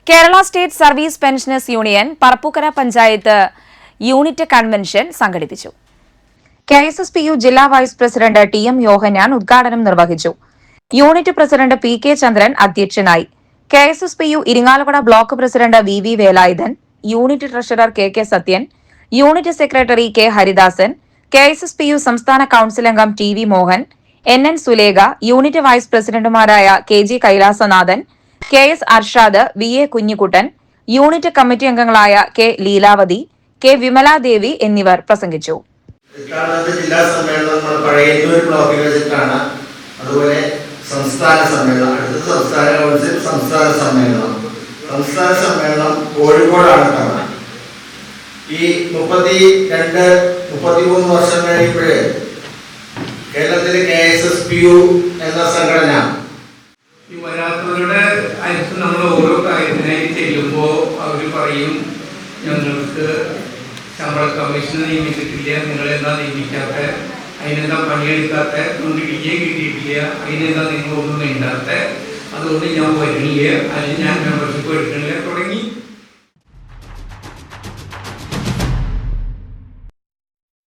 Kerala state service pensioners union Parappookkara panchayat unit convention സംഘടിപ്പിച്ചു. KSSPU ജില്ലാ vice president TM Yohannan ഉദ്ഘാടനം നിർവഹിച്ചു. യൂണിറ്റ് പ്രസിഡന്റ് PK ചന്ദ്രൻ അധ്യക്ഷനായി. KSSPU Irinjalakuda block president VV Velayudhan, unit treasurer KK Sathyan, unit secretary K Haridasan, KSSPU സംസ്ഥാന council അംഗം TV Mohan, NN Sulekha, unit vice പ്രസിഡന്റുമാരായ KG Kailasanathan, KS Arshad, VA Kunjikuttan, unit committee അംഗങ്ങളായ K Leelavathi, K Vimaladevi എന്നിവർ പ്രസംഗിച്ചു. ജില്ലാ സമ്മേളനം പഴയന്നൂർ ബ്ലോക്കിൽ വെച്ചിട്ടാണ്. അതുപോലെ സംസ്ഥാന സമ്മേളനം, അടുത്ത സംസ്ഥാന കൗൺസിൽ സംസ്ഥാന സമ്മേളനം കോഴിക്കോടാണ് തവണ. ഈ 33 വർഷം കഴിയുമ്പോഴേ കേരളത്തിലെ KSSPU എന്ന സംഘടന ഈ വരാത്തവരുടെ അയച്ച് നമ്മൾ ഓരോ കാര്യത്തിനായി ചെല്ലുമ്പോൾ അവർ പറയും, ഞങ്ങൾക്ക് ശമ്പള കമ്മീഷൻ നിയമിച്ചിട്ടില്ല, നിങ്ങളെന്താ നിയമിക്കാത്ത, അതിനെന്താ പണിയെടുക്കാത്ത, കൊണ്ട് കിട്ടിയിട്ടില്ല, അതിനെന്താ നിങ്ങളൊന്നും ഉണ്ടാകാത്ത, അതുകൊണ്ട് ഞാൻ വരില്ല, അതിന് ഞാൻ മെമ്പർഷിപ്പ് എടുക്കണില്ല